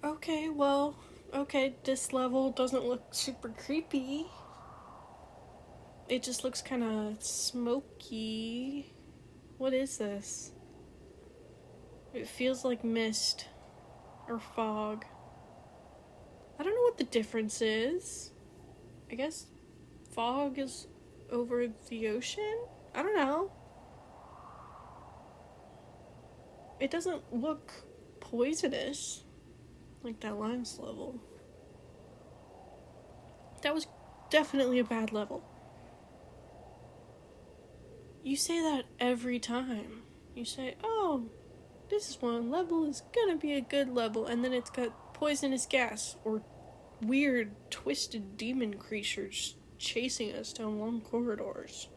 Okay, well, okay, this level doesn't look super creepy. It just looks kind of smoky. What is this? It feels like mist or fog. I don't know what the difference is. I guess fog is over the ocean? I don't know. It doesn't look poisonous like that last level. That was definitely a bad level. You say that every time. You say, oh, this one level is gonna be a good level, and then it's got poisonous gas or weird, twisted demon creatures chasing us down long corridors.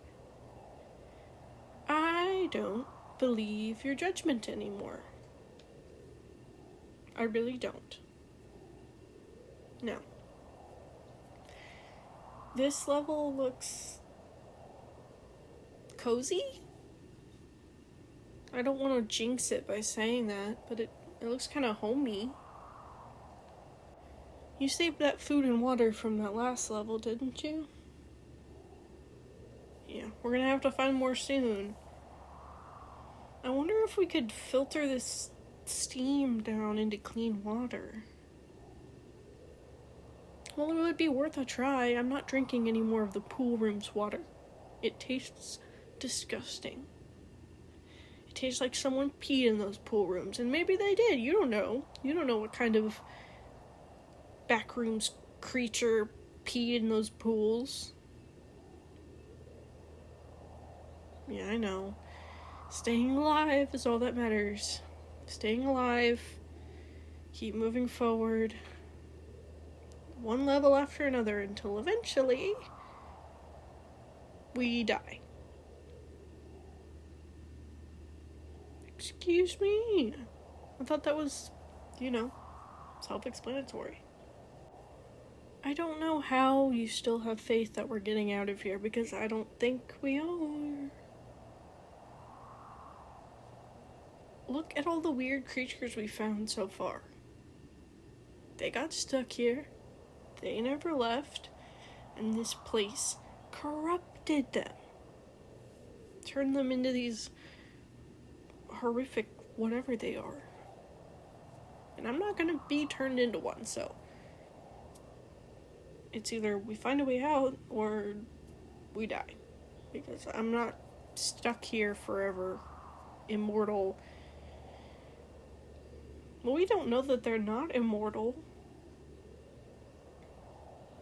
I don't believe your judgment anymore. I really don't. Now, this level looks cozy? I don't want to jinx it by saying that, but it looks kind of homey. You saved that food and water from that last level, didn't you? Yeah, we're gonna have to find more soon. I wonder if we could filter this steam down into clean water. Well, it would be worth a try. I'm not drinking any more of the pool room's water. It tastes disgusting. It tastes like someone peed in those pool rooms, and maybe they did. You don't know. You don't know what kind of Backrooms creature peed in those pools. Yeah, I know. Staying alive is all that matters. Staying alive. Keep moving forward. One level after another until eventually we die. Excuse me? I thought that was, self-explanatory. I don't know how you still have faith that we're getting out of here, because I don't think we are. Look at all the weird creatures we found so far. They got stuck here. They never left. And this place corrupted them. Turned them into these horrific whatever they are. And I'm not gonna be turned into one, so it's either we find a way out or we die. Because I'm not stuck here forever, immortal. Well, we don't know that they're not immortal.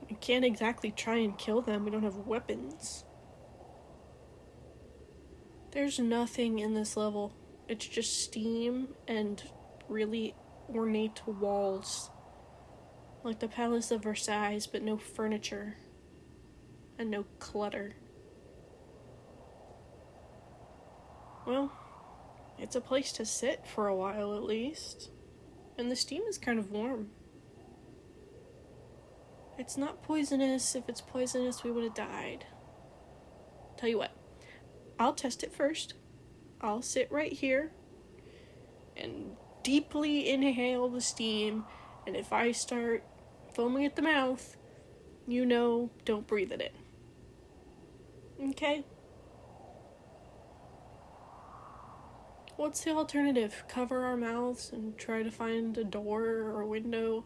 We can't exactly try and kill them. We don't have weapons. There's nothing in this level. It's just steam and really ornate walls. Like the Palace of Versailles, but no furniture. And no clutter. Well, it's a place to sit for a while at least. And the steam is kind of warm. It's not poisonous. If it's poisonous, we would have died. Tell you what, I'll test it first. I'll sit right here and deeply inhale the steam, and if I start foaming at the mouth, don't breathe it in. Okay? What's the alternative? Cover our mouths and try to find a door or a window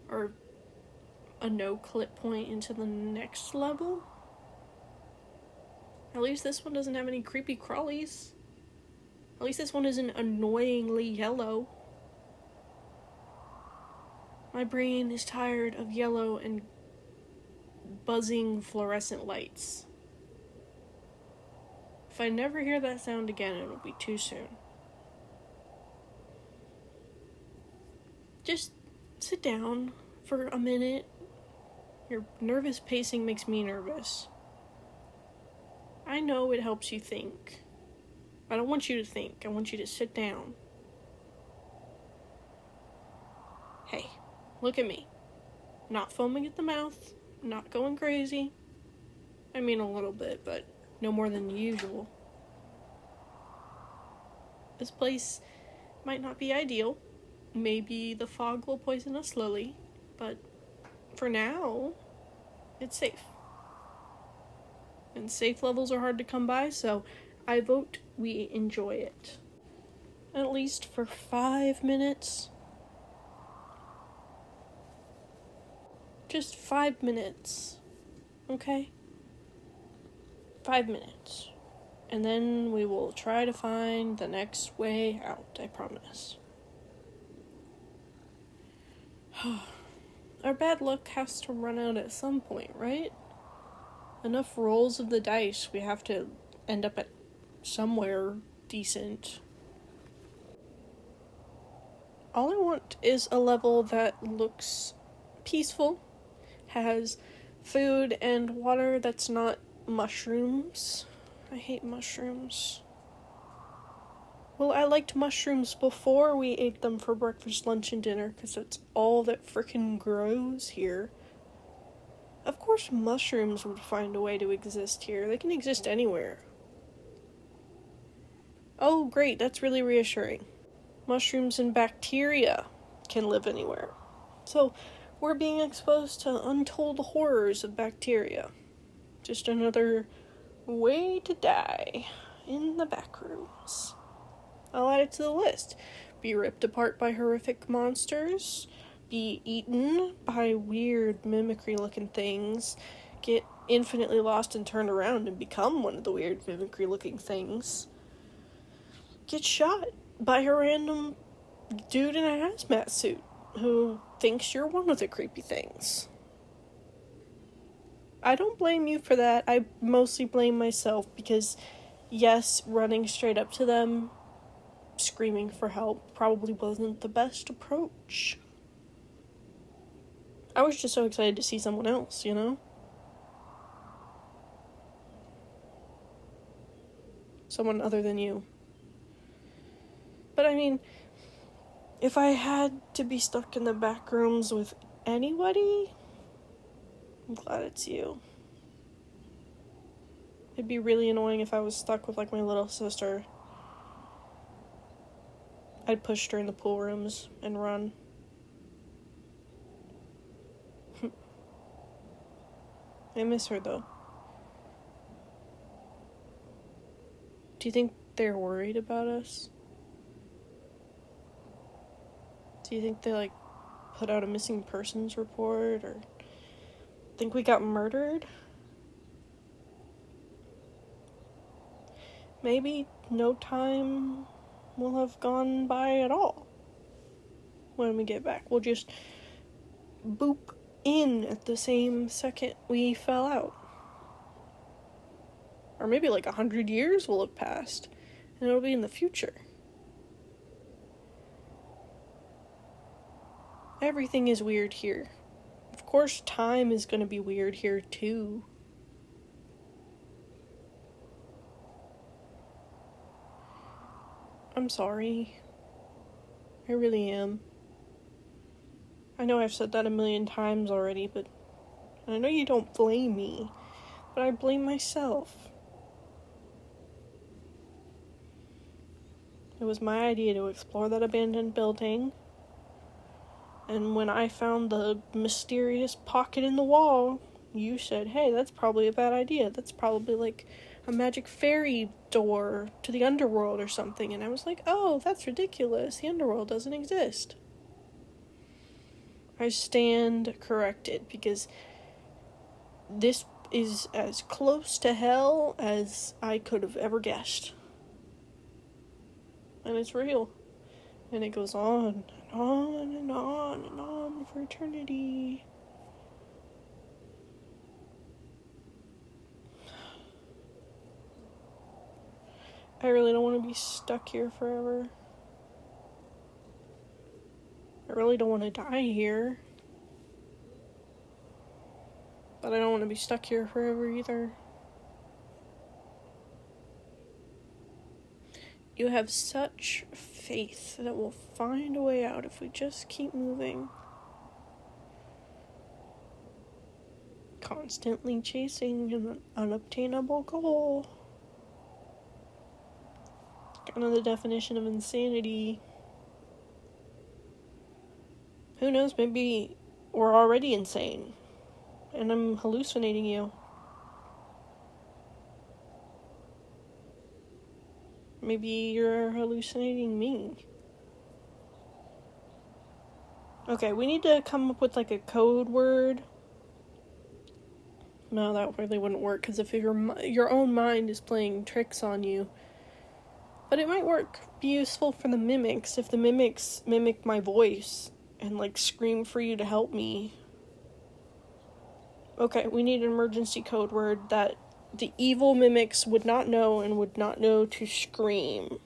or a no-clip point into the next level? At least this one doesn't have any creepy crawlies. At least this one isn't annoyingly yellow. My brain is tired of yellow and buzzing fluorescent lights. If I never hear that sound again, it'll be too soon. Just sit down for a minute. Your nervous pacing makes me nervous. I know it helps you think. I don't want you to think. I want you to sit down. Hey, look at me. Not foaming at the mouth. Not going crazy. I mean a little bit, but no more than usual. This place might not be ideal, Maybe the fog will poison us slowly, but for now, it's safe. And safe levels are hard to come by, so I vote we enjoy it. At least for 5 minutes. Just 5 minutes. Okay? 5 minutes. And then we will try to find the next way out, I promise. Our bad luck has to run out at some point, right? Enough rolls of the dice, we have to end up at somewhere decent. All I want is a level that looks peaceful, has food and water that's not mushrooms. I hate mushrooms. Well, I liked mushrooms before we ate them for breakfast, lunch, and dinner, because that's all that frickin' grows here. Of course mushrooms would find a way to exist here. They can exist anywhere. Oh, great, that's really reassuring. Mushrooms and bacteria can live anywhere. So, we're being exposed to untold horrors of bacteria. Just another way to die in the backrooms. I'll add it to the list. Be ripped apart by horrific monsters, be eaten by weird mimicry-looking things, get infinitely lost and turned around and become one of the weird mimicry-looking things, get shot by a random dude in a hazmat suit who thinks you're one of the creepy things. I don't blame you for that. I mostly blame myself because, yes, running straight up to them, screaming for help, probably wasn't the best approach. I was just so excited to see someone else, you know? Someone other than you. But I mean, if I had to be stuck in the back rooms with anybody, I'm glad it's you. It'd be really annoying if I was stuck with, like, my little sister. I'd push her in the pool rooms and run. I miss her, though. Do you think they're worried about us? Do you think they, like, put out a missing persons report, or think we got murdered? Maybe no time will have gone by at all when we get back. We'll just boop in at the same second we fell out. Or maybe like 100 years will have passed, and it'll be in the future. Everything is weird here. Of course, time is going to be weird here, too. I'm sorry. I really am. I know I've said that a million times already, but I know you don't blame me, but I blame myself. It was my idea to explore that abandoned building, and when I found the mysterious pocket in the wall, you said, hey, that's probably a bad idea. That's probably like a magic fairy door to the underworld or something. And I was like, oh, that's ridiculous. The underworld doesn't exist. I stand corrected because this is as close to hell as I could have ever guessed. And it's real. And it goes on and on and on and on for eternity. I really don't want to be stuck here forever. I really don't want to die here. But I don't want to be stuck here forever either. You have such faith that we'll find a way out if we just keep moving. Constantly chasing an unobtainable goal. Kind of the definition of insanity. Who knows, maybe we're already insane and I'm hallucinating you. Maybe you're hallucinating me. Okay, we need to come up with like a code word. No, that really wouldn't work, because if your own mind is playing tricks on you. But it might be useful for the mimics, if the mimics mimic my voice and like scream for you to help me. Okay, we need an emergency code word that the evil mimics would not know and would not know to scream.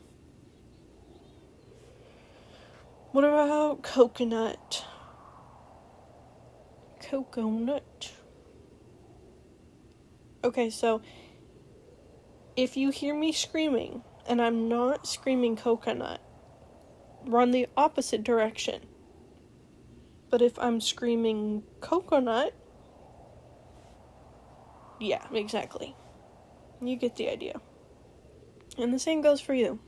What about coconut? Coconut. Okay, so if you hear me screaming and I'm not screaming coconut, run the opposite direction. But if I'm screaming coconut, yeah, exactly. You get the idea. And the same goes for you.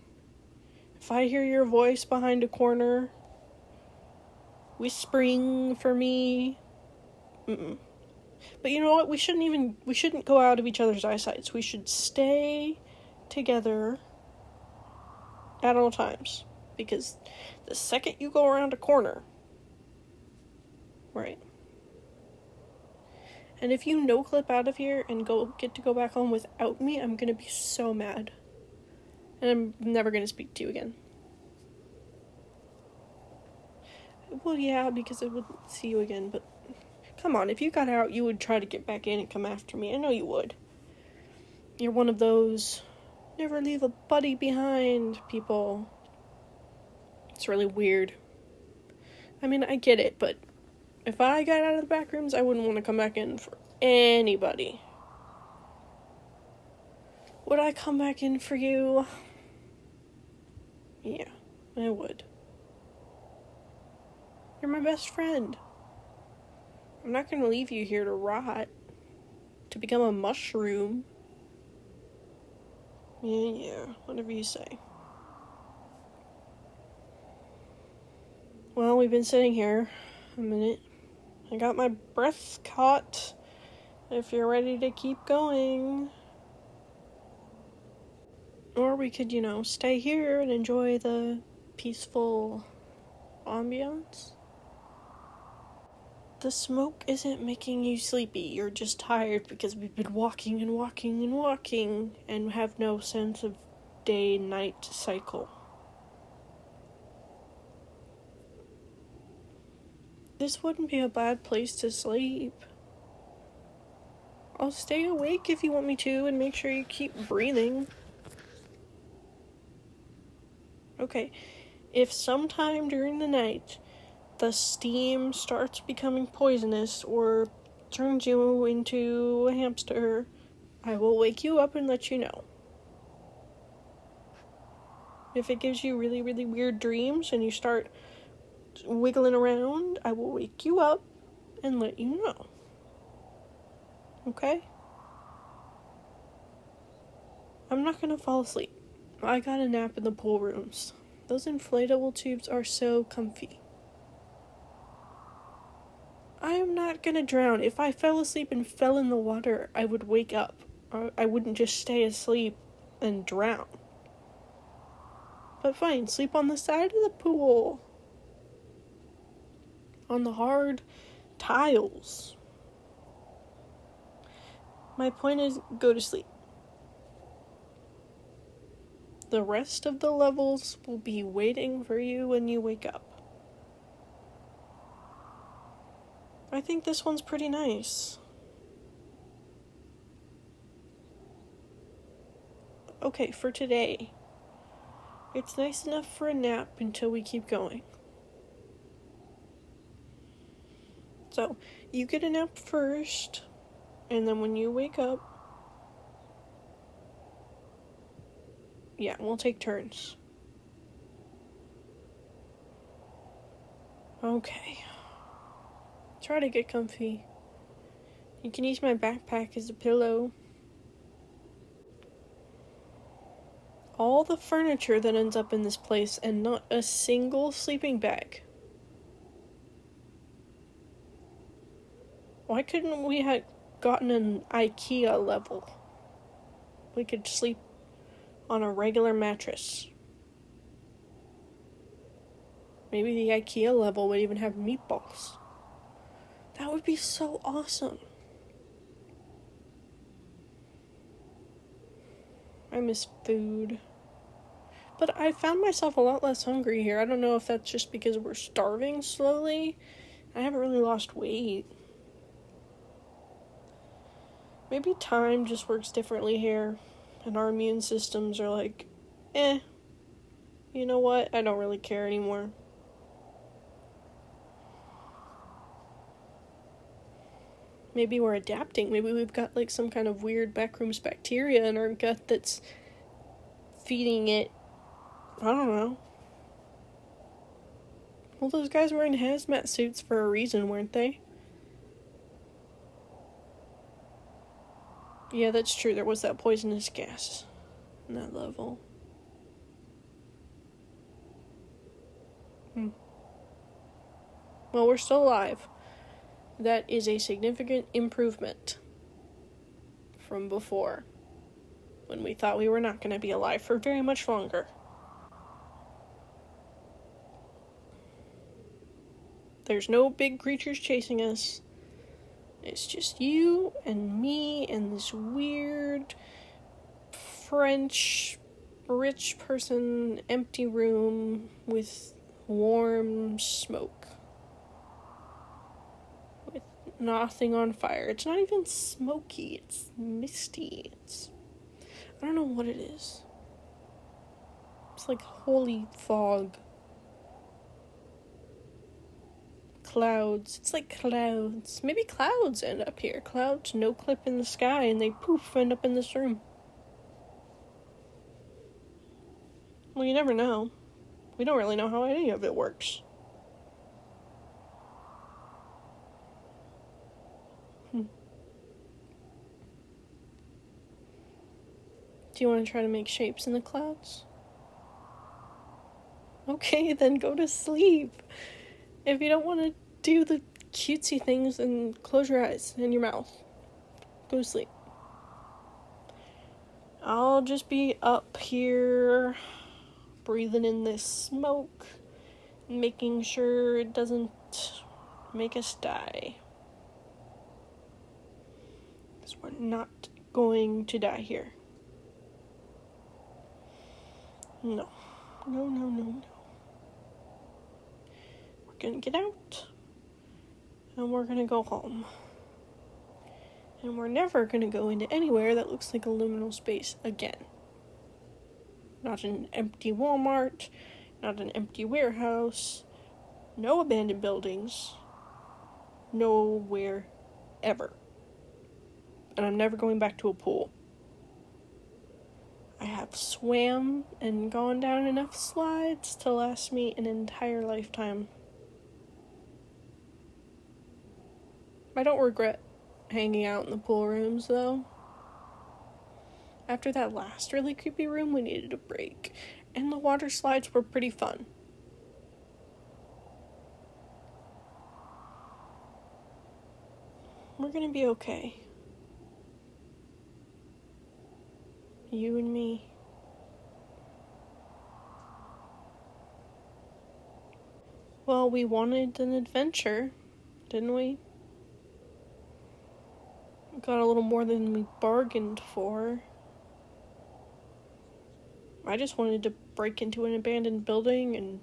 If I hear your voice behind a corner whispering for me, But you know what? We shouldn't go out of each other's eyesights. We should stay together at all times. Because the second you go around a corner, right? And if you no-clip out of here and get to go back home without me, I'm gonna be so mad. And I'm never gonna speak to you again. Well, yeah, because I wouldn't see you again, but come on, if you got out, you would try to get back in and come after me. I know you would. You're one of those never leave a buddy behind people. It's really weird. I mean, I get it, but if I got out of the Backrooms, I wouldn't want to come back in for anybody. Would I come back in for you? Yeah, I would. You're my best friend. I'm not going to leave you here to rot, to become a mushroom. Yeah, whatever you say. Well, we've been sitting here a minute. I got my breath caught. If you're ready to keep going. Or we could, stay here and enjoy the peaceful ambiance. The smoke isn't making you sleepy. You're just tired because we've been walking and walking and walking and have no sense of day-night cycle. This wouldn't be a bad place to sleep. I'll stay awake if you want me to and make sure you keep breathing. Okay, if sometime during the night the steam starts becoming poisonous or turns you into a hamster, I will wake you up and let you know. If it gives you really, really weird dreams and you start wiggling around, I will wake you up and let you know. Okay? I'm not gonna fall asleep. I got a nap in the pool rooms. Those inflatable tubes are so comfy. I am not gonna drown. If I fell asleep and fell in the water, I would wake up. I wouldn't just stay asleep and drown. But fine, sleep on the side of the pool. On the hard tiles. My point is, go to sleep. The rest of the levels will be waiting for you when you wake up. I think this one's pretty nice. Okay, for today, it's nice enough for a nap until we keep going. So, you get a nap first, and then when you wake up, yeah, we'll take turns. Okay. Try to get comfy. You can use my backpack as a pillow. All the furniture that ends up in this place and not a single sleeping bag. Why couldn't we have gotten an IKEA level? We could sleep on a regular mattress. Maybe the IKEA level would even have meatballs. That would be so awesome. I miss food. But I found myself a lot less hungry here. I don't know if that's just because we're starving slowly. I haven't really lost weight. Maybe time just works differently here. And our immune systems are like, you know what? I don't really care anymore. Maybe we're adapting. Maybe we've got like some kind of weird Backrooms bacteria in our gut that's feeding it. I don't know. Well, those guys were in hazmat suits for a reason, weren't they? Yeah, that's true. There was that poisonous gas in that level. Well, we're still alive. That is a significant improvement from before, when we thought we were not going to be alive for very much longer. There's no big creatures chasing us. It's just you and me and this weird French rich person empty room with warm smoke. With nothing on fire. It's not even smoky. It's misty. I don't know what it is. It's like holy fog. Clouds. It's like clouds. Maybe clouds end up here. Clouds no clip in the sky and they poof end up in this room. Well, you never know. We don't really know how any of it works. Do you want to try to make shapes in the clouds? Okay, then go to sleep. If you don't want to do the cutesy things, then close your eyes and your mouth. Go to sleep. I'll just be up here, breathing in this smoke, making sure it doesn't make us die. Because we're not going to die here. No. No. We're gonna get out. And we're gonna go home. And we're never gonna go into anywhere that looks like a liminal space again. Not an empty Walmart, not an empty warehouse, no abandoned buildings, nowhere ever. And I'm never going back to a pool. I have swam and gone down enough slides to last me an entire lifetime. I don't regret hanging out in the pool rooms, though. After that last really creepy room, we needed a break. And the water slides were pretty fun. We're gonna be okay. You and me. Well, we wanted an adventure, didn't we? We got a little more than we bargained for. I just wanted to break into an abandoned building and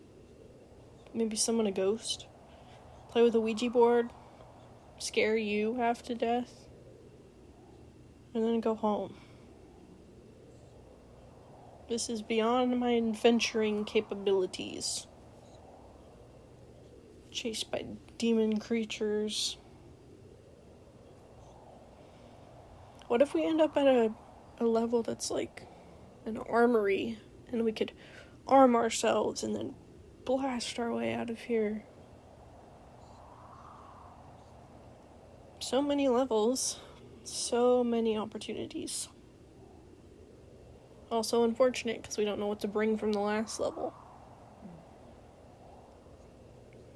maybe summon a ghost. Play with a Ouija board. Scare you half to death. And then go home. This is beyond my adventuring capabilities. Chased by demon creatures. What if we end up at a level that's like an armory and we could arm ourselves and then blast our way out of here? So many levels, so many opportunities. Also unfortunate because we don't know what to bring from the last level.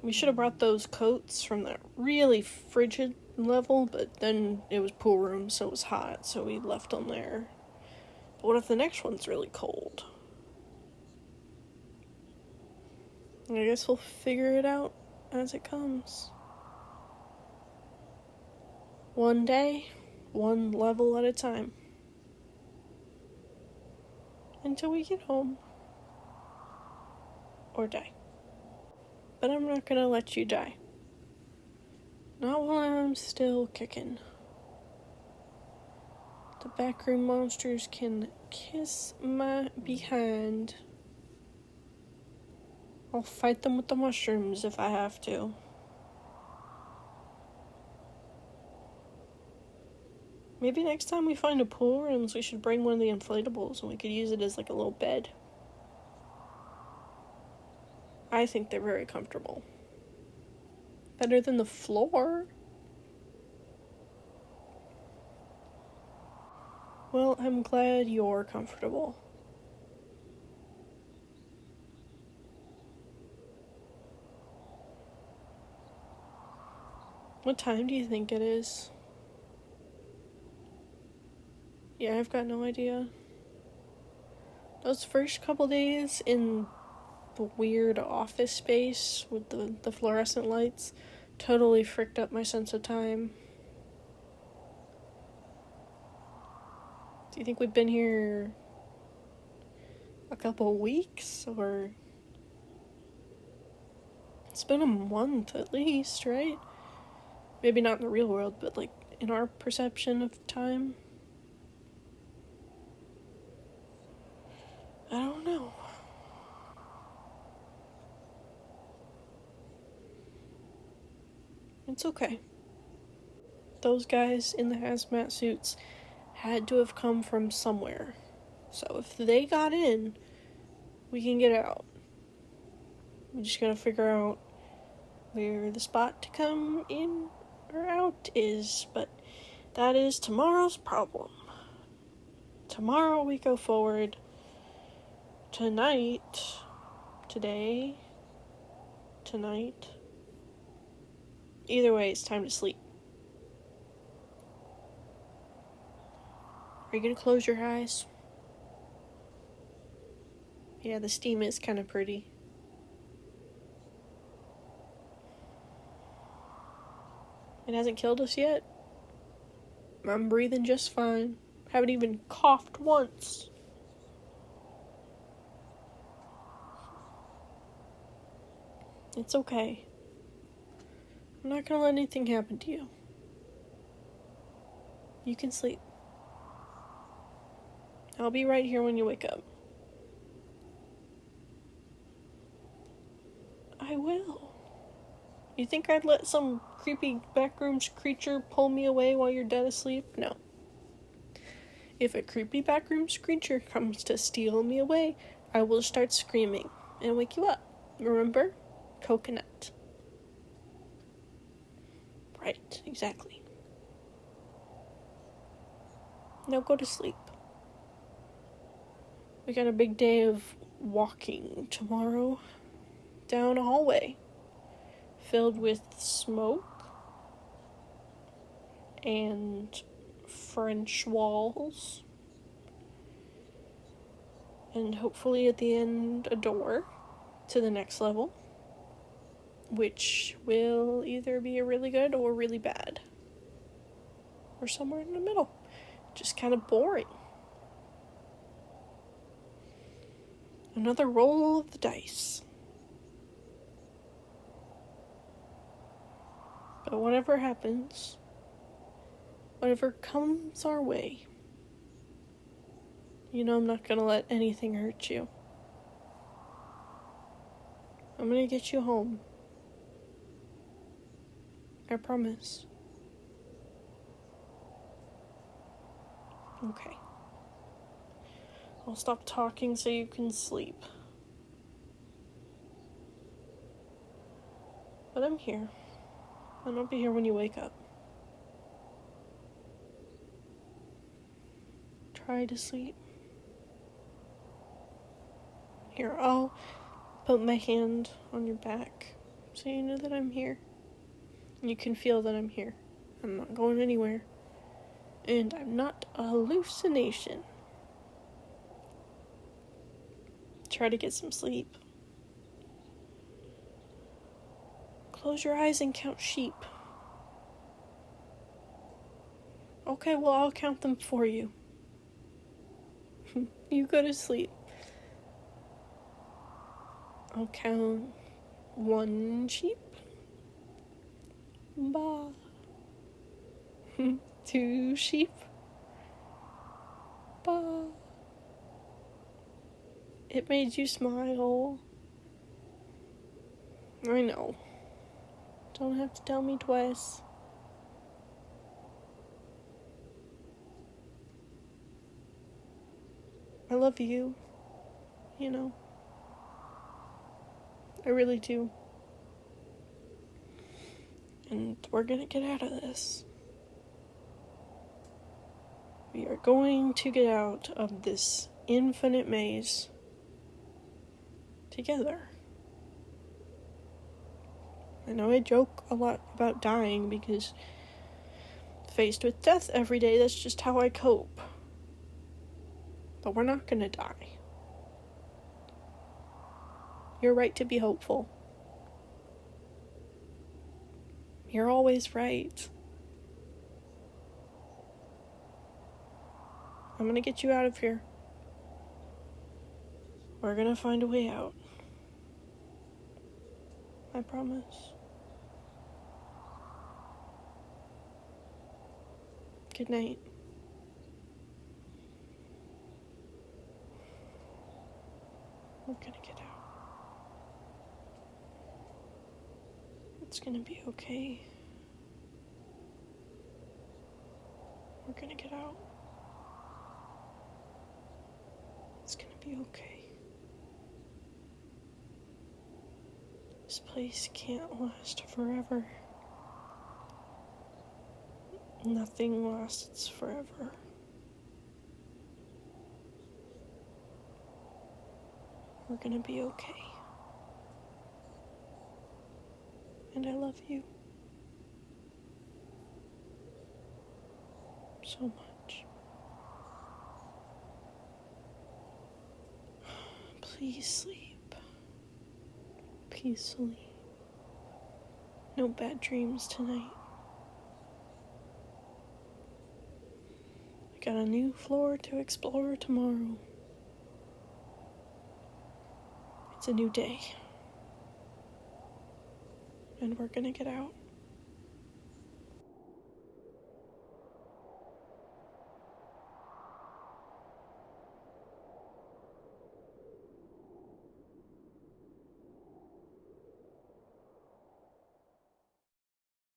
We should have brought those coats from that really frigid level, but then it was pool room, so it was hot, so we left them there. But what if the next one's really cold? I guess we'll figure it out as it comes. One day, one level at a time. Until we get home. Or die. But I'm not gonna let you die. Not while I'm still kicking. The backroom monsters can kiss my behind. I'll fight them with the mushrooms if I have to. Maybe next time we find a pool rooms, we should bring one of the inflatables and we could use it as like a little bed. I think they're very comfortable. Better than the floor. Well, I'm glad you're comfortable. What time do you think it is? Yeah, I've got no idea. Those first couple days in the weird office space with the fluorescent lights totally fricked up my sense of time. Do you think we've been here a couple weeks, or... It's been a month at least, right? Maybe not in the real world, but like in our perception of time. I don't know. It's okay. Those guys in the hazmat suits had to have come from somewhere. So if they got in, we can get out. We just gotta figure out where the spot to come in or out is, but that is tomorrow's problem. Tomorrow we go forward. Tonight, either way, it's time to sleep. Are you gonna close your eyes? Yeah, the steam is kind of pretty. It hasn't killed us yet. I'm breathing just fine. Haven't even coughed once. It's okay. I'm not gonna let anything happen to you. You can sleep. I'll be right here when you wake up. I will. You think I'd let some creepy backrooms creature pull me away while you're dead asleep? No. If a creepy backrooms creature comes to steal me away, I will start screaming and wake you up. Remember? Coconut. Right, exactly. Now go to sleep. We got a big day of walking tomorrow down a hallway filled with smoke and French walls, and hopefully at the end a door to the next level, which will either be really good or really bad, or somewhere in the middle. Just kind of boring. Another roll of the dice. But whatever happens, whatever comes our way, you know I'm not gonna let anything hurt you. I'm gonna get you home. I promise. Okay. I'll stop talking so you can sleep. But I'm here. And I'll be here when you wake up. Try to sleep. Here, I'll put my hand on your back so you know that I'm here. You can feel that I'm here. I'm not going anywhere. And I'm not a hallucination. Try to get some sleep. Close your eyes and count sheep. Okay, well, I'll count them for you. You go to sleep. I'll count 1 sheep. Ba. 2 sheep. Ba. It made you smile. I know. Don't have to tell me twice. I love you. You know. I really do. And we're gonna get out of this. We are going to get out of this infinite maze together. I know I joke a lot about dying because faced with death every day, that's just how I cope. But we're not gonna die. You're right to be hopeful. You're always right. I'm gonna get you out of here. We're gonna find a way out. I promise. Good night. We're gonna get out. It's gonna be okay. We're gonna get out. It's gonna be okay. This place can't last forever. Nothing lasts forever. We're gonna be okay. And I love you so much. Please sleep peacefully. No bad dreams tonight. I got a new floor to explore tomorrow. It's a new day. And we're gonna get out.